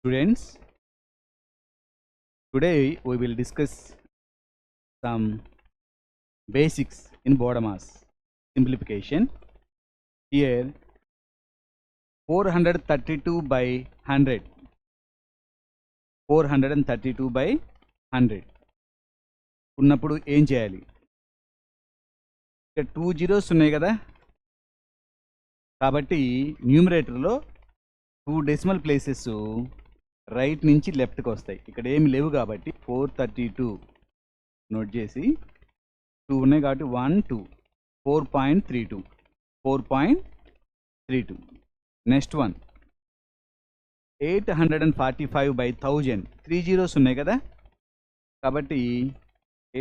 Students, today we will discuss some basics in BODMAS simplification. Here 432 by 100, 432 by 100 ఉన్నప్పుడు ఏం చేయాలి? ఇక్కడ 2 zeros ఉన్నాయి కదా, కాబట్టి న్యూమరేటర్లో 2 decimal places రైట్ నుంచి లెఫ్ట్కి వస్తాయి. ఇక్కడ ఏమి లేవు కాబట్టి 432 నోట్ చేసి 2 ఉన్నాయి కాబట్టి 1 2 4.32 4.32. నెక్స్ట్ వన్ 845 by 1000, 3 zeros ఉన్నాయి కదా, కాబట్టి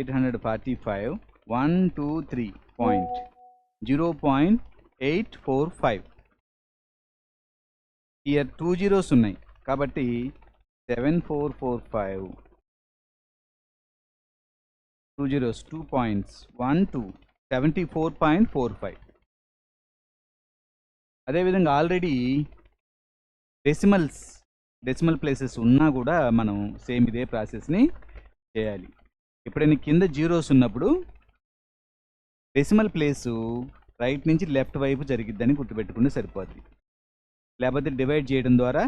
845 1 2 3 పాయింట్ 0.845. ఇయర్ 2 zeros ఉన్నాయి కాబట్టి 7445 2 zeros 2 points 1 2 74.45. అదేవిధంగా ఆల్రెడీ డెసిమల్ ప్లేసెస్ ఉన్నా కూడా మనం సేమ్ ఇదే ప్రాసెస్ని చేయాలి. ఎప్పుడైనా కింద జీరోస్ ఉన్నప్పుడు డెసిమల్ ప్లేసు రైట్ నుంచి లెఫ్ట్ వైపు జరిగిద్దని గుర్తుపెట్టుకుంటే సరిపోతుంది. లేకపోతే డివైడ్ చేయడం ద్వారా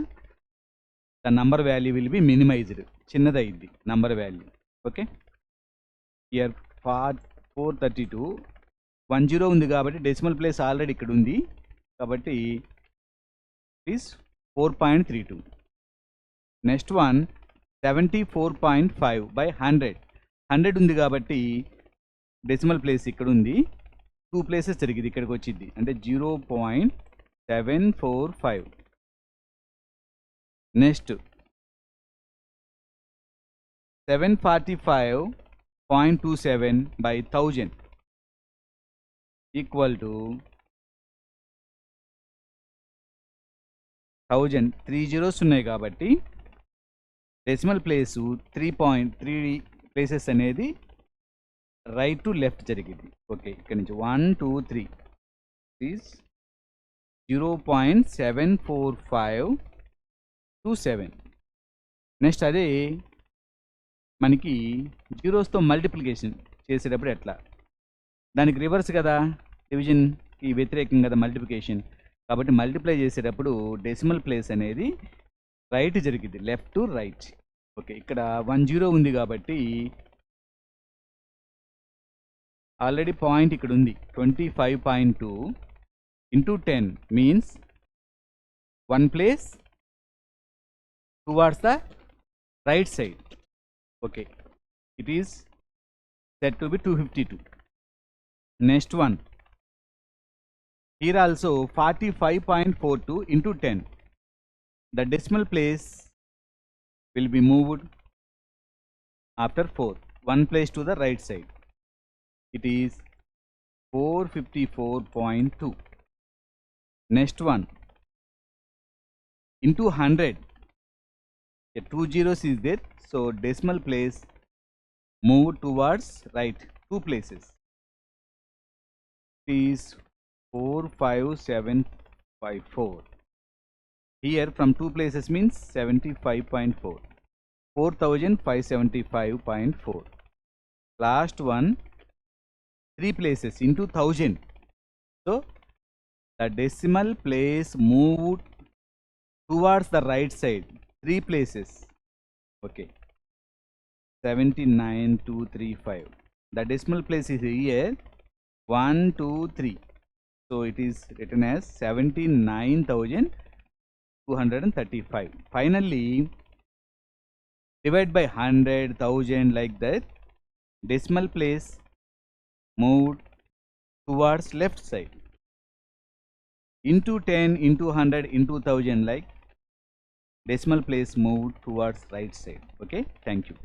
the number value will be minimized, చిన్నదైద్ది నంబర్ వాల్యూ. ఓకే, ఇయర్ 432 1 0 ఉంది కాబట్టి డెసిమల్ ప్లేస్ ఆల్రెడీ ఇక్కడ ఉంది కాబట్టి ఇస్ 4.32. నెక్స్ట్ వన్ 74.5 by 100, 100 ఉంది కాబట్టి డెసిమల్ ప్లేస్ ఇక్కడ ఉంది, 2 places జరిగింది ఇక్కడికి వచ్చింది అంటే 0.745. Next 745.27 by 1000 equal to 1000. 3 zeros ఉన్నాయి కాబట్టి డెసిమల్ ప్లేసు 3.3 places అనేది రైట్ టు లెఫ్ట్ జరిగింది. ఓకే, ఇక్కడ నుంచి 1 2 3 ఈజ్ 0.74527. నెక్స్ట్ అదే మనకి జీరోస్తో మల్టిప్లికేషన్ చేసేటప్పుడు ఎట్లా, దానికి రివర్స్ కదా, డివిజన్కి వ్యతిరేకం కదా మల్టిప్లికేషన్. కాబట్టి మల్టిప్లై చేసేటప్పుడు డెసిమల్ ప్లేస్ అనేది రైట్ జరిగింది, లెఫ్ట్ టు రైట్. ఓకే, ఇక్కడ 1 0 ఉంది కాబట్టి ఆల్రెడీ పాయింట్ ఇక్కడ ఉంది 25.2 into 10 means 1 place towards the right side. Okay, it is said to be 252. Next one, here also 45.42 into 10, the decimal place will be moved after 4, 1 place to the right side. It is 454.2. Next one, into 100, 2 zeros is there, so decimal place moved towards right 2 places. It is 45754. Here from 2 places means 75.4, 4575.4. Last one 3 places into 1000, so the decimal place moved towards the right side 3 places. Okay, 79235. The decimal place is here 1 2 3, so it is written as 79,235. Finally divide by 100, 1000 like that, decimal place moved towards left side, into 10, into 100, into 1000 like decimal place moved towards right side. Okay, thank you.